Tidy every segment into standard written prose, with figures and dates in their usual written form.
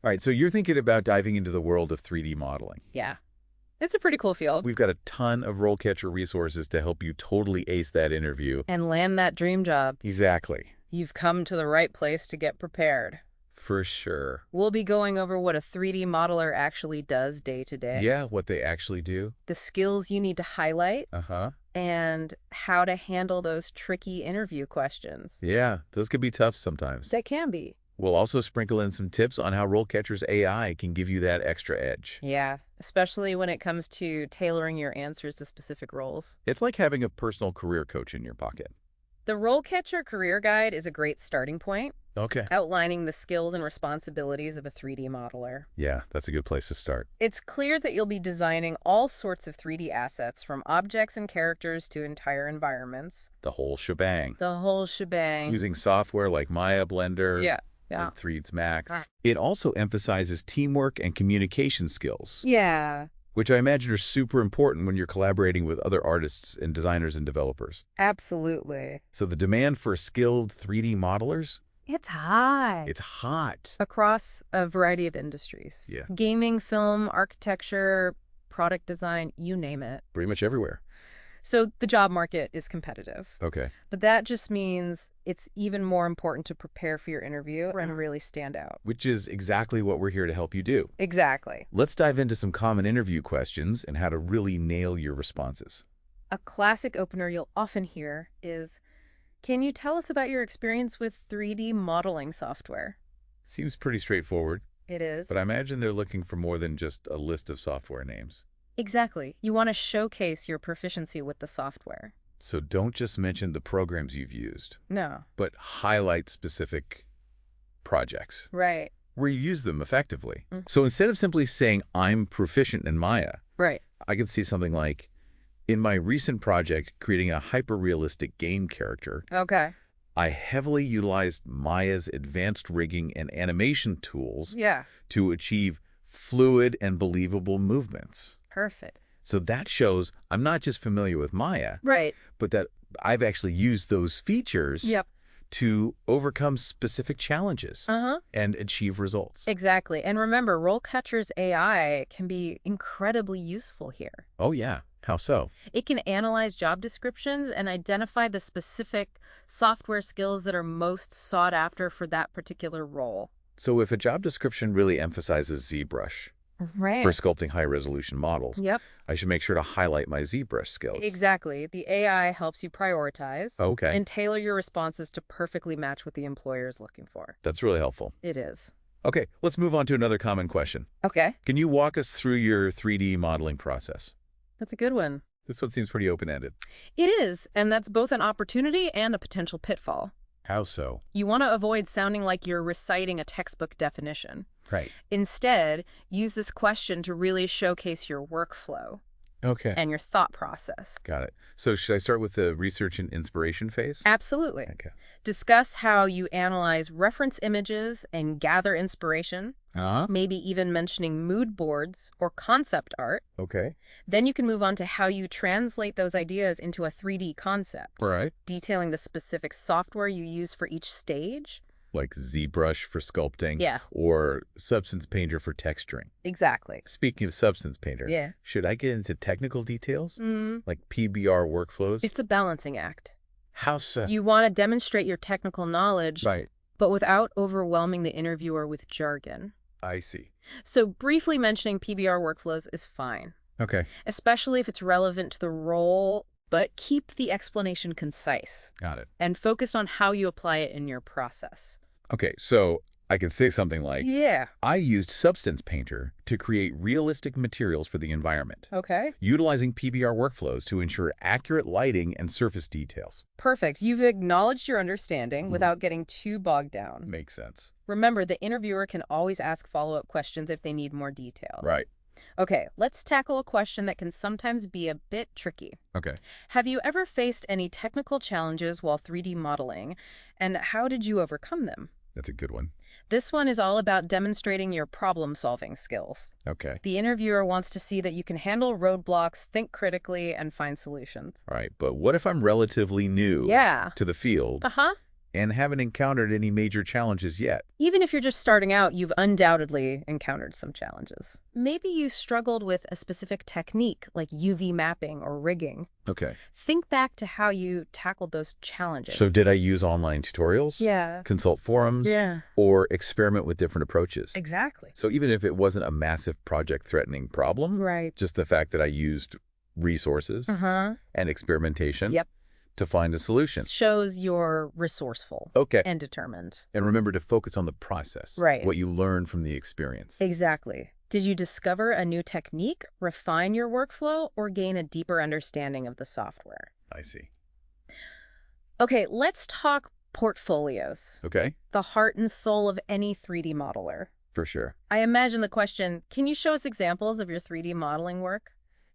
All right, so you're thinking about diving into the world of 3D modeling. Yeah. It's a pretty cool field. We've got a ton of RoleCatcher resources to help you totally ace that interview. And land that dream job. Exactly. You've come to the right place to get prepared. For sure. We'll be going over what a 3D modeler actually does day to day. Yeah, what they actually do. The skills you need to highlight. Uh-huh. And how to handle those tricky interview questions. Yeah, those could be tough sometimes. That can be. We'll also sprinkle in some tips on how RoleCatcher's AI can give you that extra edge. Yeah, especially when it comes to tailoring your answers to specific roles. It's like having a personal career coach in your pocket. The RoleCatcher Career Guide is a great starting point, Okay. outlining the skills and responsibilities of a 3D modeler. Yeah, that's a good place to start. It's clear that you'll be designing all sorts of 3D assets, from objects and characters to entire environments. The whole shebang. The whole shebang. Using software like Maya, Blender, Yeah. and 3ds Max. It also emphasizes teamwork and communication skills, Yeah, which I imagine are super important when you're collaborating with other artists and designers and developers. absolutely. So the demand for skilled 3D modelers, It's high. it's hot. Across a variety of industries. Yeah. Gaming, film, architecture, product design, you name it. Pretty much everywhere. So the job market is competitive. Okay. But that just means it's even more important to prepare for your interview and really stand out. Which is exactly what we're here to help you do. Exactly. Let's dive into some common interview questions and how to really nail your responses. A classic opener you'll often hear is, can you tell us about your experience with 3D modeling software? Seems pretty straightforward, It is. but I imagine they're looking for more than just a list of software names. Exactly. You want to showcase your proficiency with the software. So don't just mention the programs you've used, No. but highlight specific projects Right. where you use them effectively. Mhm. So instead of simply saying, I'm proficient in Maya, Right. I could see something like, in my recent project creating a hyper-realistic game character, Okay. I heavily utilized Maya's advanced rigging and animation tools Yeah. to achieve fluid and believable movements. Perfect. So that shows I'm not just familiar with Maya, Right. but that I've actually used those features Yep. to overcome specific challenges Uh-huh. and achieve results. Exactly. And remember, RoleCatcher's AI can be incredibly useful here. Oh, yeah. How so? It can analyze job descriptions and identify the specific software skills that are most sought after for that particular role. So if a job description really emphasizes ZBrush Right. for sculpting high-resolution models, Yep. I should make sure to highlight my ZBrush skills. Exactly. The AI helps you prioritize Okay. and tailor your responses to perfectly match what the employer is looking for. That's really helpful. It is. Okay, let's move on to another common question. Okay. Can you walk us through your 3D modeling process? That's a good one. This one seems pretty open-ended. It is, and that's both an opportunity and a potential pitfall. How so? You want to avoid sounding like you're reciting a textbook definition. Right. Instead, use this question to really showcase your workflow Okay. and your thought process. Got it. So should I start with the research and inspiration phase? Absolutely. Okay. Discuss how you analyze reference images and gather inspiration, maybe even mentioning mood boards or concept art. Okay. Then you can move on to how you translate those ideas into a 3D concept, Right. detailing the specific software you use for each stage. Like ZBrush for sculpting. Yeah. Or Substance Painter for texturing. Exactly. Speaking of Substance Painter, Yeah. should I get into technical details? Mm, Like PBR workflows? it's a balancing act. How so? You want to demonstrate your technical knowledge, Right. but without overwhelming the interviewer with jargon. I see. So briefly mentioning PBR workflows is fine, Okay. especially if it's relevant to the role, but keep the explanation concise Got it. and focus on how you apply it in your process. Okay, so I could say something like, Yeah. I used Substance Painter to create realistic materials for the environment, Okay. utilizing PBR workflows to ensure accurate lighting and surface details. Perfect. You've acknowledged your understanding without getting too bogged down. Makes sense. Remember, the interviewer can always ask follow-up questions if they need more detail. Right. Okay, let's tackle a question that can sometimes be a bit tricky. Okay. Have you ever faced any technical challenges while 3D modeling, and how did you overcome them? That's a good one. This one is all about demonstrating your problem-solving skills. Okay. The interviewer wants to see that you can handle roadblocks, think critically, and find solutions. All right, but what if I'm relatively new Yeah. to the field Uh-huh. and haven't encountered any major challenges yet. Even if you're just starting out, you've undoubtedly encountered some challenges. Maybe you struggled with a specific technique like UV mapping or rigging. Okay. Think back to how you tackled those challenges. So did I use online tutorials? Yeah. Consult forums? Yeah. Or experiment with different approaches? Exactly. So even if it wasn't a massive project-threatening problem, Right. just the fact that I used resources and experimentation to find a solution. Shows you're resourceful and determined. And remember to focus on the process, what you learn from the experience. Exactly. Did you discover a new technique, refine your workflow, or gain a deeper understanding of the software? I see. Okay, let's talk portfolios. Okay. The heart and soul of any 3D modeler. For sure. I imagine the question, can you show us examples of your 3D modeling work,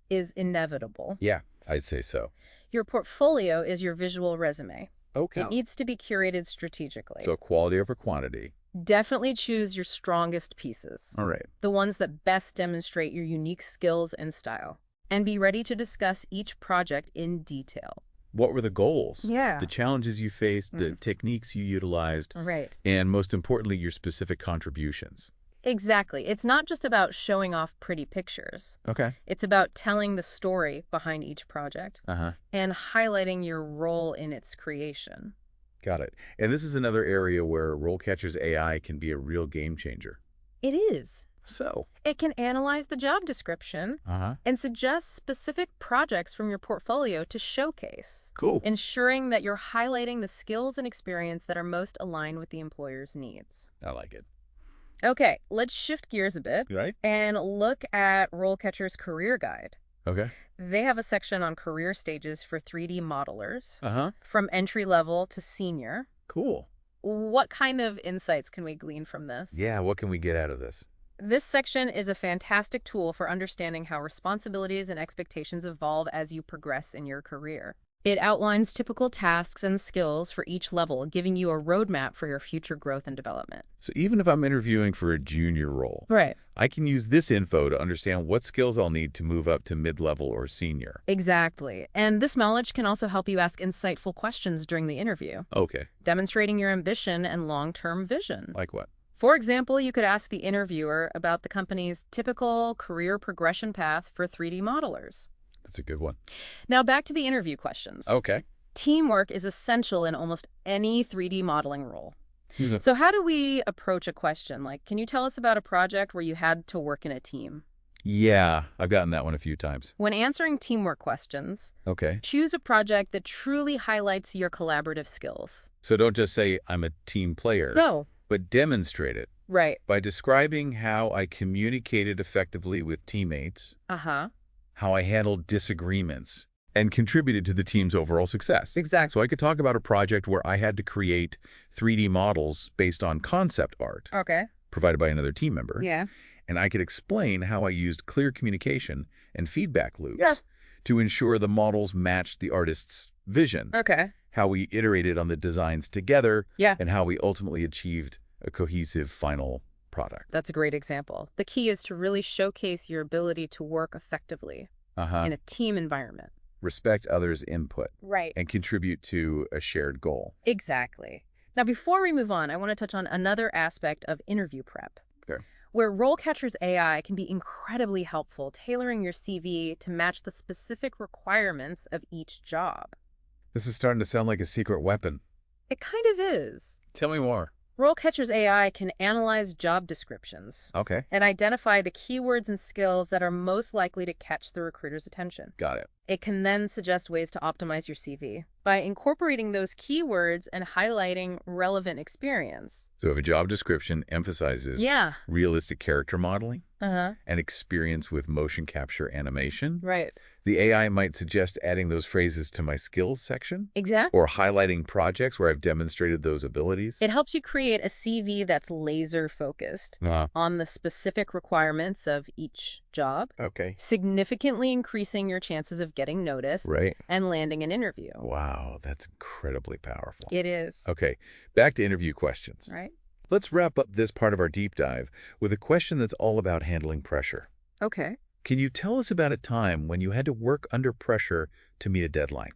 is inevitable. Yeah, I'd say so. Your portfolio is your visual resume. Okay. It needs to be curated strategically. So quality over quantity. Definitely choose your strongest pieces. All right. The ones that best demonstrate your unique skills and style. And be ready to discuss each project in detail. What were the goals? Yeah. The challenges you faced, the techniques you utilized. Right. And most importantly, your specific contributions. Exactly. It's not just about showing off pretty pictures. Okay. It's about telling the story behind each project and highlighting your role in its creation. Got it. And this is another area where RoleCatcher's AI can be a real game changer. It is. So? It can analyze the job description and suggest specific projects from your portfolio to showcase. Cool. Ensuring that you're highlighting the skills and experience that are most aligned with the employer's needs. I like it. Okay, let's shift gears a bit and look at RoleCatcher's Career Guide. Okay. They have a section on career stages for 3D modelers, from entry level to senior. Cool. What kind of insights can we glean from this? Yeah, what can we get out of this? This section is a fantastic tool for understanding how responsibilities and expectations evolve as you progress in your career. It outlines typical tasks and skills for each level, giving you a roadmap for your future growth and development. So even if I'm interviewing for a junior role, I can use this info to understand what skills I'll need to move up to mid-level or senior. Exactly. And this knowledge can also help you ask insightful questions during the interview. Okay. Demonstrating your ambition and long-term vision. Like what? For example, you could ask the interviewer about the company's typical career progression path for 3D modelers. That's a good one. Now back to the interview questions. Okay. Teamwork is essential in almost any 3D modeling role. So how do we approach a question? Like, can you tell us about a project where you had to work in a team? Yeah, I've gotten that one a few times. When answering teamwork questions, choose a project that truly highlights your collaborative skills. So don't just say, I'm a team player. No. But demonstrate it. Right. By describing how I communicated effectively with teammates. How I handled disagreements and contributed to the team's overall success. Exactly. So I could talk about a project where I had to create 3D models based on concept art provided by another team member. Yeah. And I could explain how I used clear communication and feedback loops to ensure the models matched the artist's vision. How we iterated on the designs together and how we ultimately achieved a cohesive final product. That's a great example. The key is to really showcase your ability to work effectively in a team environment. Respect others' input. Right. And contribute to a shared goal. Exactly. Now, before we move on, I want to touch on another aspect of interview prep, where RoleCatcher's AI can be incredibly helpful, tailoring your CV to match the specific requirements of each job. This is starting to sound like a secret weapon. It kind of is. Tell me more. RoleCatcher's AI can analyze job descriptions and identify the keywords and skills that are most likely to catch the recruiter's attention. Got it. It can then suggest ways to optimize your CV by incorporating those keywords and highlighting relevant experience. So if a job description emphasizes realistic character modeling and experience with motion capture animation, the AI might suggest adding those phrases to my skills section. Exactly. Or highlighting projects where I've demonstrated those abilities. It helps you create a CV that's laser focused on the specific requirements of each job. Significantly increasing your chances of getting noticed and landing an interview. Wow, that's incredibly powerful. It is. Okay, back to interview questions. Let's wrap up this part of our deep dive with a question that's all about handling pressure. Can you tell us about a time when you had to work under pressure to meet a deadline?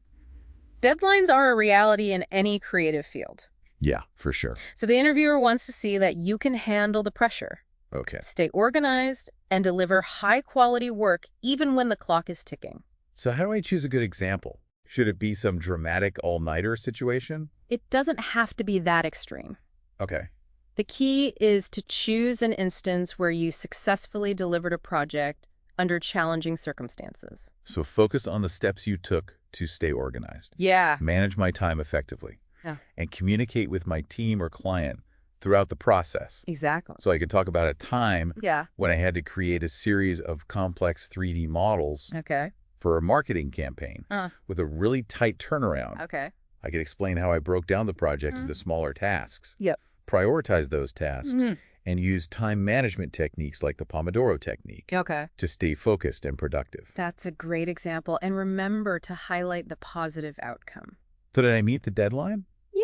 Deadlines are a reality in any creative field. Yeah, for sure. So the interviewer wants to see that you can handle the pressure, Okay. stay organized, and deliver high-quality work even when the clock is ticking. So how do I choose a good example? Should it be some dramatic all-nighter situation? It doesn't have to be that extreme. Okay. The key is to choose an instance where you successfully delivered a project under challenging circumstances. So focus on the steps you took to stay organized. Yeah. Manage my time effectively. Yeah. And communicate with my team or client throughout the process. Exactly. So I could talk about a time Yeah. when I had to create a series of complex 3D models Okay. for a marketing campaign with a really tight turnaround. Okay. I could explain how I broke down the project into smaller tasks, Yep. prioritize those tasks, and use time management techniques like the Pomodoro technique to stay focused and productive. That's a great example. And remember to highlight the positive outcome. So did I meet the deadline?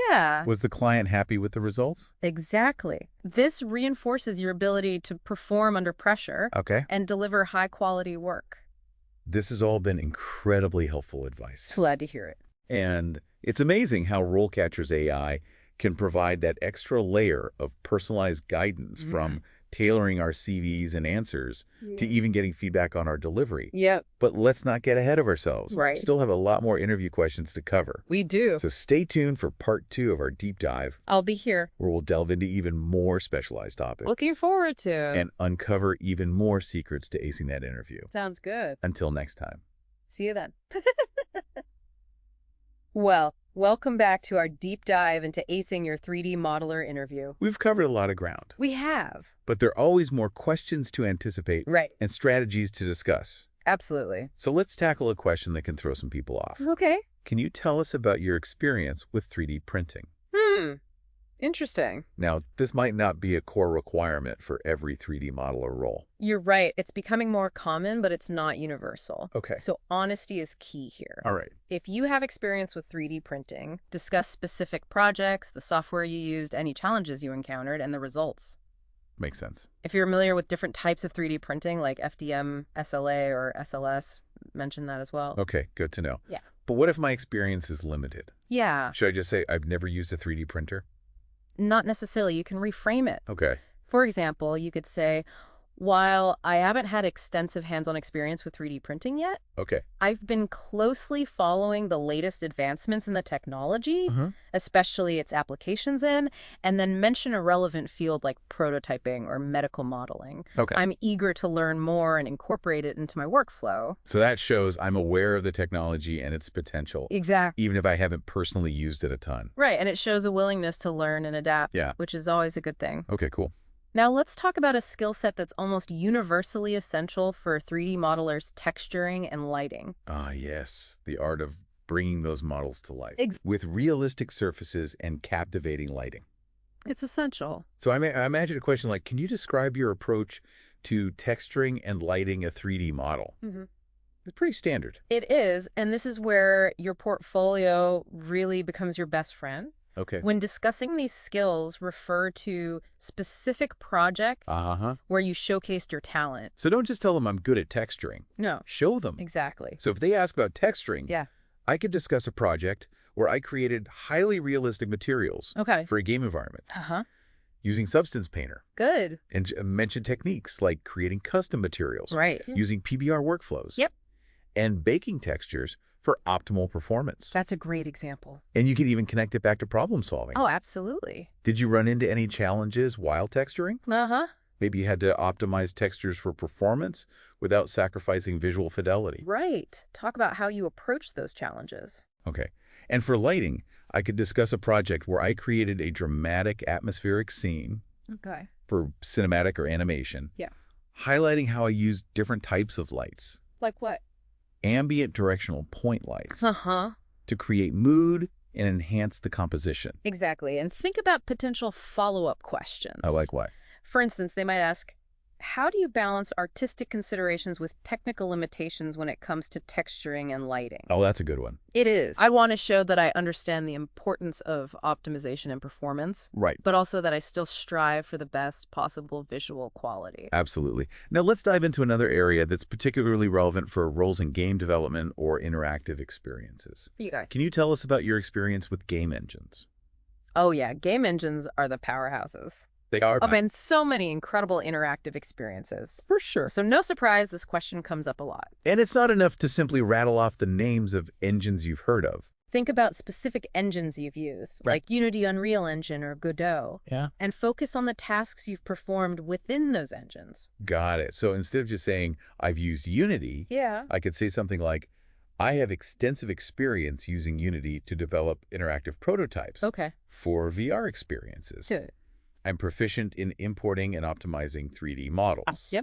Yeah. Was the client happy with the results? Exactly. This reinforces your ability to perform under pressure and deliver high-quality work. This has all been incredibly helpful advice. Glad to hear it. And it's amazing how RoleCatcher's AI can provide that extra layer of personalized guidance from tailoring our CVs and answers to even getting feedback on our delivery. Yep. But let's not get ahead of ourselves. Right. Still have a lot more interview questions to cover. We do. So stay tuned for part 2 of our deep dive, I'll be here. where we'll delve into even more specialized topics. Looking forward to. And uncover even more secrets to acing that interview. Sounds good. Until next time. See you then. Well, welcome back to our deep dive into acing your 3D modeler interview. We've covered a lot of ground. We have. But there are always more questions to anticipate and strategies to discuss. Absolutely. So let's tackle a question that can throw some people off. Okay. Can you tell us about your experience with 3D printing? Interesting. Now, this might not be a core requirement for every 3D modeler role. You're right. It's becoming more common, but it's not universal. Okay. So honesty is key here. All right. If you have experience with 3D printing, discuss specific projects, the software you used, any challenges you encountered, and the results. Makes sense. If you're familiar with different types of 3D printing, like FDM, SLA, or SLS, mention that as well. Okay, good to know. Yeah. But what if my experience is limited? Yeah. Should I just say I've never used a 3D printer? Not necessarily. You can reframe it. Okay. For example, you could say, while I haven't had extensive hands-on experience with 3D printing yet, I've been closely following the latest advancements in the technology, especially its applications in, and then mention a relevant field like prototyping or medical modeling. I'm eager to learn more and incorporate it into my workflow. So that shows I'm aware of the technology and its potential. Exactly. Even if I haven't personally used it a ton. Right, and it shows a willingness to learn and adapt, Yeah. which is always a good thing. Okay, cool. Now let's talk about a skill set that's almost universally essential for 3D modelers' texturing and lighting. Ah, yes. The art of bringing those models to life with realistic surfaces and captivating lighting. It's essential. So I imagine a question like, can you describe your approach to texturing and lighting a 3D model? It's pretty standard. It is, and this is where your portfolio really becomes your best friend. Okay. When discussing these skills, refer to specific projects where you showcased your talent. So don't just tell them I'm good at texturing. No. Show them. Exactly. So if they ask about texturing, I could discuss a project where I created highly realistic materials for a game environment using Substance Painter. Good. And mention techniques like creating custom materials. Right. Using PBR workflows. Yep. And baking textures for optimal performance. That's a great example. And you can even connect it back to problem solving. Oh, absolutely. Did you run into any challenges while texturing? Maybe you had to optimize textures for performance without sacrificing visual fidelity. Right. Talk about how you approach those challenges. Okay. And for lighting, I could discuss a project where I created a dramatic atmospheric scene for cinematic or animation, highlighting how I used different types of lights. Like what? Ambient directional point lights to create mood and enhance the composition. Exactly. And think about potential follow-up questions. I like what? For instance, they might ask, how do you balance artistic considerations with technical limitations when it comes to texturing and lighting? Oh, that's a good one. It is. I want to show that I understand the importance of optimization and performance. Right. But also that I still strive for the best possible visual quality. Absolutely. Now let's dive into another area that's particularly relevant for roles in game development or interactive experiences. You guys. Can you tell us about your experience with game engines? Oh, yeah. Game engines are the powerhouses. They are. Oh, man, so many incredible interactive experiences. For sure. So no surprise, this question comes up a lot. And it's not enough to simply rattle off the names of engines you've heard of. Think about specific engines you've used, like Unity, Unreal Engine, or Godot. Yeah. And focus on the tasks you've performed within those engines. Got it. So instead of just saying, I've used Unity, I could say something like, I have extensive experience using Unity to develop interactive prototypes for VR experiences. Good. I'm proficient in importing and optimizing 3D models.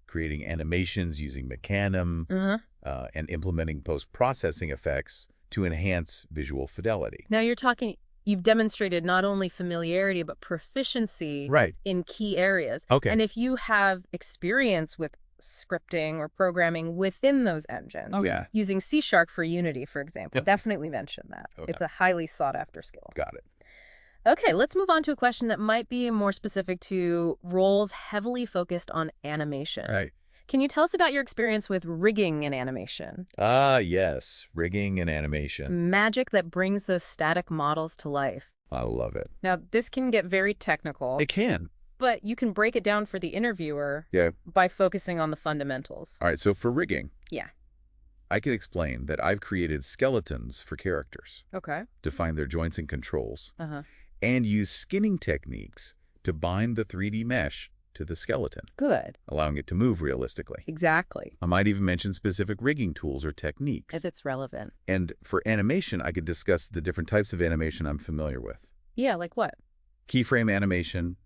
Creating animations using Mecanum, and implementing post-processing effects to enhance visual fidelity. Now you've demonstrated not only familiarity, but proficiency in key areas. And if you have experience with scripting or programming within those engines, using C# for Unity, for example, definitely mention that. It's a highly sought-after skill. Got it. Okay, let's move on to a question that might be more specific to roles heavily focused on animation. Can you tell us about your experience with rigging in animation? Ah, yes. Rigging and animation. Magic that brings those static models to life. I love it. Now, this can get very technical. It can. But you can break it down for the interviewer by focusing on the fundamentals. All right, so for rigging, Yeah. I can explain that I've created skeletons for characters. Okay. Define their joints and controls. And use skinning techniques to bind the 3D mesh to the skeleton. Good. Allowing it to move realistically. Exactly. I might even mention specific rigging tools or techniques. If it's relevant. And for animation, I could discuss the different types of animation I'm familiar with. Yeah, like what? Keyframe animation,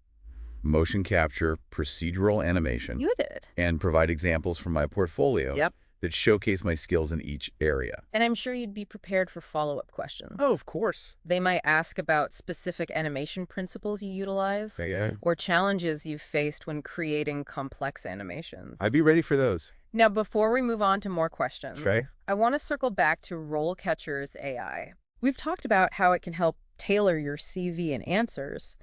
motion capture, procedural animation. You did. And provide examples from my portfolio that showcase my skills in each area. And I'm sure you'd be prepared for follow-up questions. Oh, of course. They might ask about specific animation principles you utilize or challenges you've faced when creating complex animations. I'd be ready for those. Now, before we move on to more questions, I want to circle back to RoleCatcher's AI. We've talked about how it can help tailor your CV and answers,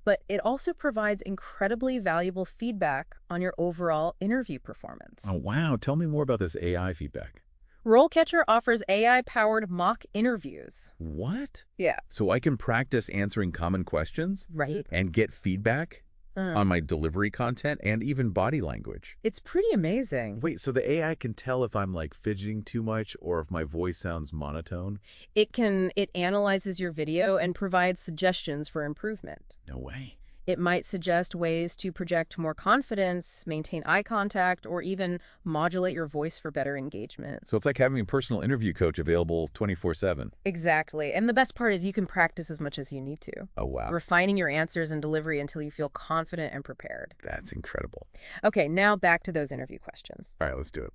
but it also provides incredibly valuable feedback on your overall interview performance. Oh, wow. Tell me more about this AI feedback. RoleCatcher offers AI-powered mock interviews. What? Yeah. So I can practice answering common questions? And get feedback on my delivery content and even body language? It's pretty amazing. Wait, so the AI can tell if I'm like fidgeting too much or if my voice sounds monotone? It analyzes your video and provides suggestions for improvement. No way. It might suggest ways to project more confidence, maintain eye contact, or even modulate your voice for better engagement. So it's like having a personal interview coach available 24/7. Exactly. And the best part is you can practice as much as you need to. Oh, wow. Refining your answers and delivery until you feel confident and prepared. That's incredible. Okay, now back to those interview questions. All right, let's do it.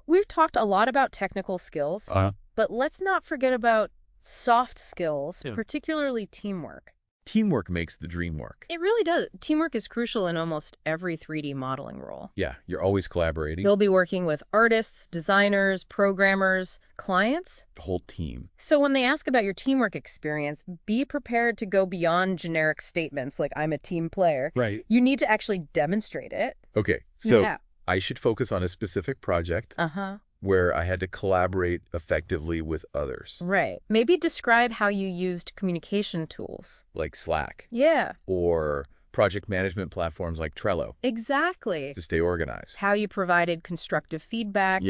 We've talked a lot about technical skills, but let's not forget about soft skills, particularly teamwork. Teamwork makes the dream work. It really does. Teamwork is crucial in almost every 3D modeling role. Yeah, you're always collaborating. You'll be working with artists, designers, programmers, clients. The whole team. So when they ask about your teamwork experience, be prepared to go beyond generic statements like I'm a team player. You need to actually demonstrate it. Okay, so I should focus on a specific project. Where I had to collaborate effectively with others. Maybe describe how you used communication tools. Like Slack. Or project management platforms like Trello. Exactly. To stay organized. How you provided constructive feedback.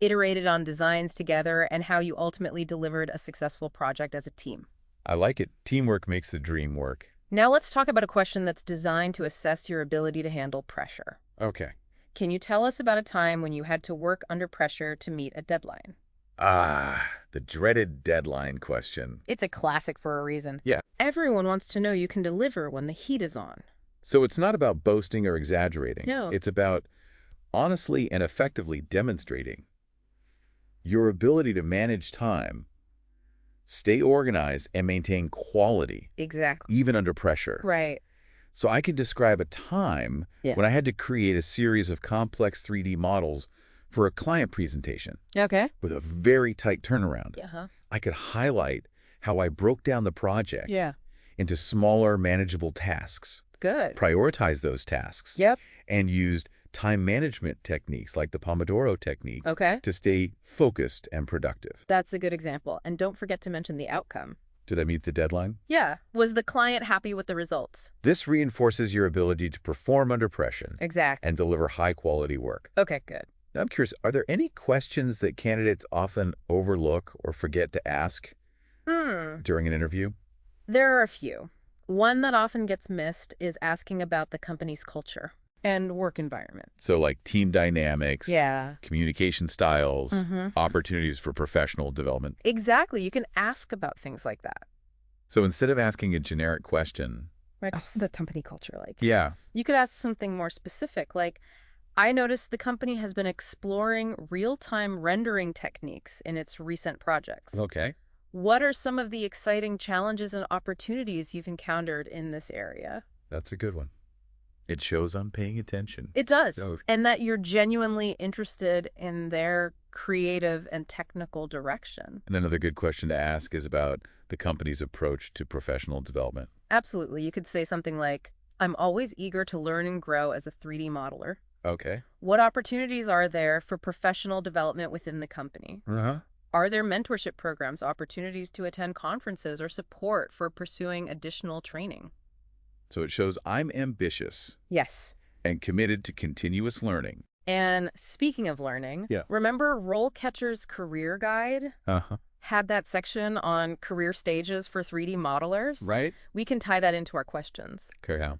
Iterated on designs together, and how you ultimately delivered a successful project as a team. I like it. Teamwork makes the dream work. Now let's talk about a question that's designed to assess your ability to handle pressure. Okay. Can you tell us about a time when you had to work under pressure to meet a deadline? The dreaded deadline question. It's a classic for a reason. Yeah. Everyone wants to know you can deliver when the heat is on. So it's not about boasting or exaggerating. No. It's about honestly and effectively demonstrating your ability to manage time, stay organized, and maintain quality. Exactly. Even under pressure. So I can describe a time when I had to create a series of complex 3D models for a client presentation. With a very tight turnaround. I could highlight how I broke down the project into smaller, manageable tasks. Prioritize those tasks. And used time management techniques like the Pomodoro technique to stay focused and productive. That's a good example. And don't forget to mention the outcome. Did I meet the deadline? Yeah. Was the client happy with the results? This reinforces your ability to perform under pressure. Exactly. And deliver high-quality work. Okay, good. Now, I'm curious, are there any questions that candidates often overlook or forget to ask during an interview? There are a few. One that often gets missed is asking about the company's culture and work environment. So like team dynamics, communication styles, opportunities for professional development. Exactly. You can ask about things like that. So instead of asking a generic question... Like, what's the company culture like? Yeah. You could ask something more specific, like, I noticed the company has been exploring real-time rendering techniques in its recent projects. Okay. What are some of the exciting challenges and opportunities you've encountered in this area? That's a good one. It shows I'm paying attention. It does. Oh. And that you're genuinely interested in their creative and technical direction. And another good question to ask is about the company's approach to professional development. Absolutely. You could say something like, I'm always eager to learn and grow as a 3D modeler. Okay. What opportunities are there for professional development within the company? Are there mentorship programs, opportunities to attend conferences, or support for pursuing additional training? So it shows I'm ambitious. Yes. And committed to continuous learning. And speaking of learning, remember RoleCatcher's Career Guide? Had that section on career stages for 3D modelers? Right. We can tie that into our questions. Okay, how?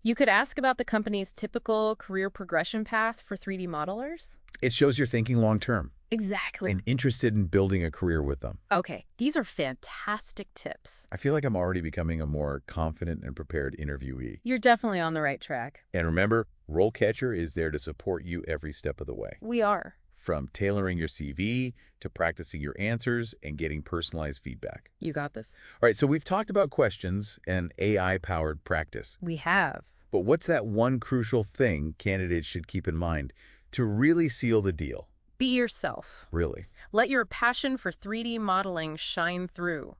You could ask about the company's typical career progression path for 3D modelers. It shows you're thinking long-term. Exactly. And interested in building a career with them. Okay, these are fantastic tips. I feel like I'm already becoming a more confident and prepared interviewee. You're definitely on the right track. And remember, RoleCatcher is there to support you every step of the way. We are. From tailoring your CV to practicing your answers and getting personalized feedback. You got this. All right, so we've talked about questions and AI-powered practice. We have. But what's that one crucial thing candidates should keep in mind to really seal the deal? Be yourself. Really? Let your passion for 3D modeling shine through.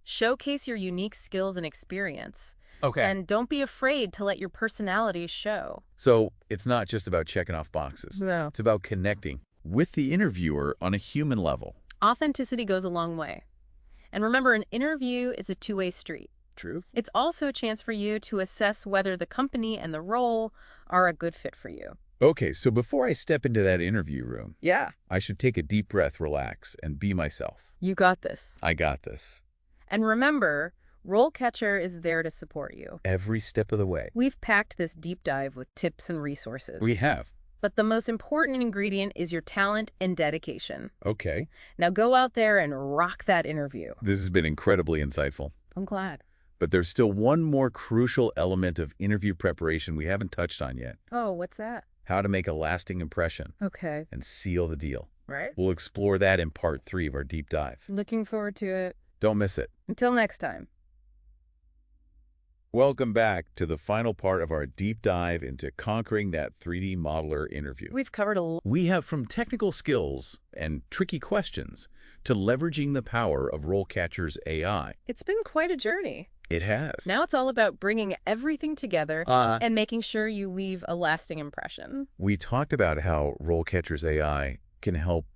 Showcase your unique skills and experience. Okay. And don't be afraid to let your personality show. So it's not just about checking off boxes. No. It's about connecting with the interviewer on a human level. Authenticity goes a long way. And remember, an interview is a two-way street. True. It's also a chance for you to assess whether the company and the role are a good fit for you. Okay, so before I step into that interview room, I should take a deep breath, relax, and be myself. You got this. I got this. And remember, RoleCatcher is there to support you. Every step of the way. We've packed this deep dive with tips and resources. We have. But the most important ingredient is your talent and dedication. Okay. Now go out there and rock that interview. This has been incredibly insightful. I'm glad. But there's still one more crucial element of interview preparation we haven't touched on yet. Oh, what's that? How to make a lasting impression. Okay. And seal the deal. Right. We'll explore that in part 3 of our deep dive. Looking forward to it. Don't miss it. Until next time. Welcome back to the final part of our deep dive into conquering that 3D modeler interview. We've covered a lot. We have from technical skills and tricky questions to leveraging the power of RoleCatcher's AI. It's been quite a journey. It has. Now it's all about bringing everything together and making sure you leave a lasting impression. We talked about how RoleCatcher's AI can help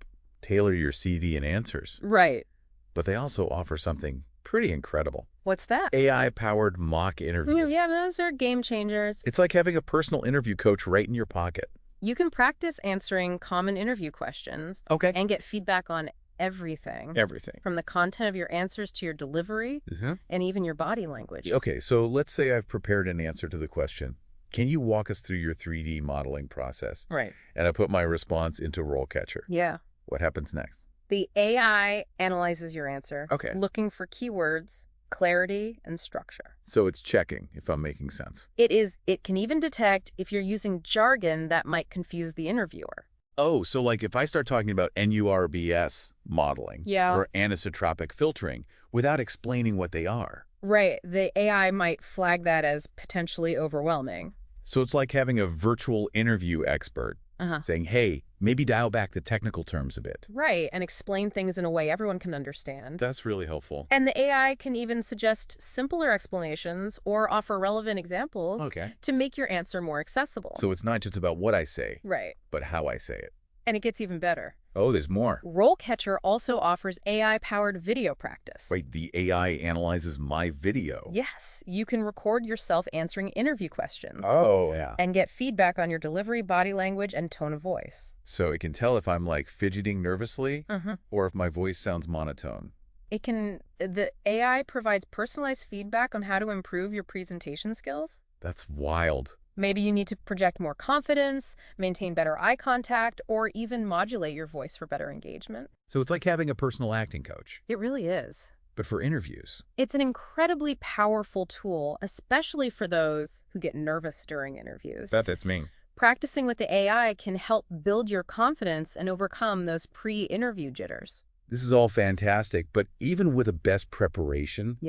tailor your CV and answers. Right. But they also offer something pretty incredible. What's that? AI-powered mock interviews. Yeah, those are game changers. It's like having a personal interview coach right in your pocket. You can practice answering common interview questions and get feedback on everything. Everything. From the content of your answers to your delivery and even your body language. Okay, so let's say I've prepared an answer to the question. Can you walk us through your 3D modeling process? Right. And I put my response into RoleCatcher. Yeah. What happens next? The AI analyzes your answer, looking for keywords, clarity, and structure. So it's checking if I'm making sense. It can even detect if you're using jargon that might confuse the interviewer. Oh, so like if I start talking about NURBS modeling or anisotropic filtering without explaining what they are. Right. The AI might flag that as potentially overwhelming. So it's like having a virtual interview expert saying, hey, maybe dial back the technical terms a bit. Right, and explain things in a way everyone can understand. That's really helpful. And the AI can even suggest simpler explanations or offer relevant examples to make your answer more accessible. So it's not just about what I say, right, but how I say it. And it gets even better. Oh, there's more. RoleCatcher also offers AI-powered video practice. Wait, the AI analyzes my video? Yes, you can record yourself answering interview questions. Oh, yeah. And get feedback on your delivery, body language, and tone of voice. So it can tell if I'm like fidgeting nervously or if my voice sounds monotone. The AI provides personalized feedback on how to improve your presentation skills. That's wild. Maybe you need to project more confidence, maintain better eye contact, or even modulate your voice for better engagement. So it's like having a personal acting coach. It really is. But for interviews. It's an incredibly powerful tool, especially for those who get nervous during interviews. That's me. Practicing with the AI can help build your confidence and overcome those pre-interview jitters. This is all fantastic, but even with a best preparation,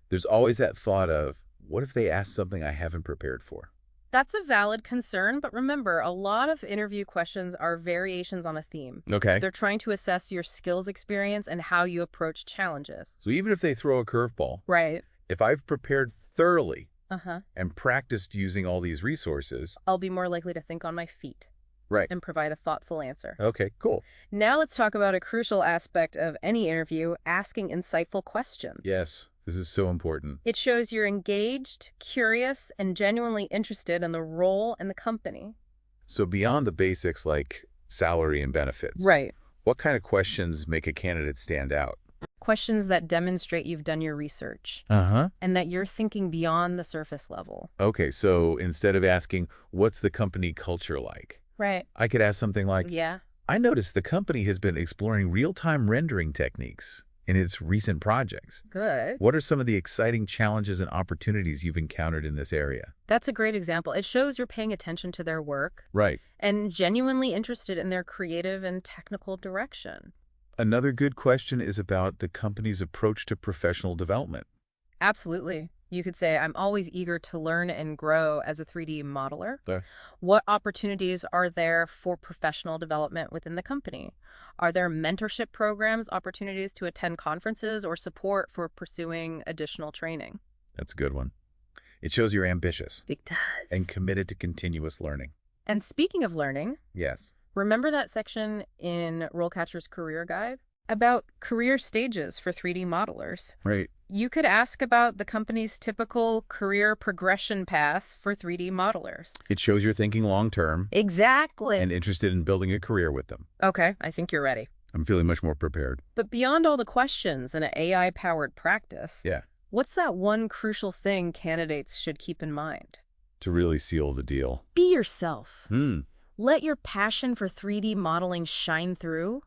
there's always that thought of, what if they ask something I haven't prepared for? That's a valid concern, but remember, a lot of interview questions are variations on a theme. Okay. They're trying to assess your skills experience and how you approach challenges. So even if they throw a curveball, right? If I've prepared thoroughly and practiced using all these resources, I'll be more likely to think on my feet. Right. And provide a thoughtful answer. Okay, cool. Now let's talk about a crucial aspect of any interview, asking insightful questions. Yes. This is so important. It shows you're engaged, curious, and genuinely interested in the role and the company. So beyond the basics like salary and benefits, right? What kind of questions make a candidate stand out? Questions that demonstrate you've done your research. And that you're thinking beyond the surface level. Okay, so instead of asking, what's the company culture like? Right. I could ask something like, yeah, I noticed the company has been exploring real-time rendering techniques in its recent projects. Good. What are some of the exciting challenges and opportunities you've encountered in this area? That's a great example. It shows you're paying attention to their work. Right. And genuinely interested in their creative and technical direction. Another good question is about the company's approach to professional development. Absolutely. You could say, I'm always eager to learn and grow as a 3D modeler. Yeah. What opportunities are there for professional development within the company? Are there mentorship programs, opportunities to attend conferences, or support for pursuing additional training? That's a good one. It shows you're ambitious. It does. And committed to continuous learning. And speaking of learning, yes. Remember that section in RoleCatcher's Career Guide about career stages for 3D modelers? Right. You could ask about the company's typical career progression path for 3D modelers. It shows you're thinking long-term. Exactly. And interested in building a career with them. Okay, I think you're ready. I'm feeling much more prepared. But beyond all the questions and an AI-powered practice, what's that one crucial thing candidates should keep in mind? To really seal the deal. Be yourself. Let your passion for 3D modeling shine through.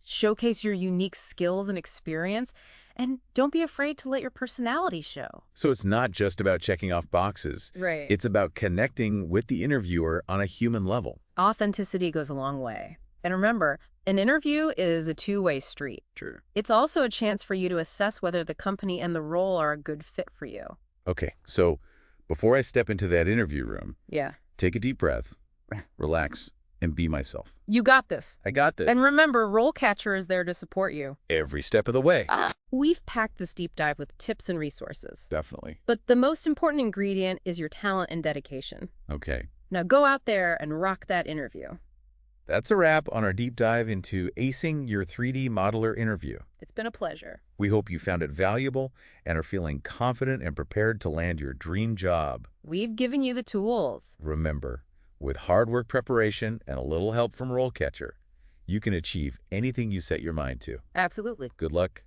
Showcase your unique skills and experience. And don't be afraid to let your personality show. So it's not just about checking off boxes. Right. It's about connecting with the interviewer on a human level. Authenticity goes a long way. And remember, an interview is a two-way street. True. It's also a chance for you to assess whether the company and the role are a good fit for you. Okay, so before I step into that interview room, take a deep breath, relax, and be myself. You got this. I got this. And remember, RoleCatcher is there to support you. Every step of the way. We've packed this deep dive with tips and resources. Definitely. But the most important ingredient is your talent and dedication. Okay. Now go out there and rock that interview. That's a wrap on our deep dive into acing your 3D modeler interview. It's been a pleasure. We hope you found it valuable and are feeling confident and prepared to land your dream job. We've given you the tools. Remember, with hard work preparation and a little help from RoleCatcher, you can achieve anything you set your mind to. Absolutely. Good luck.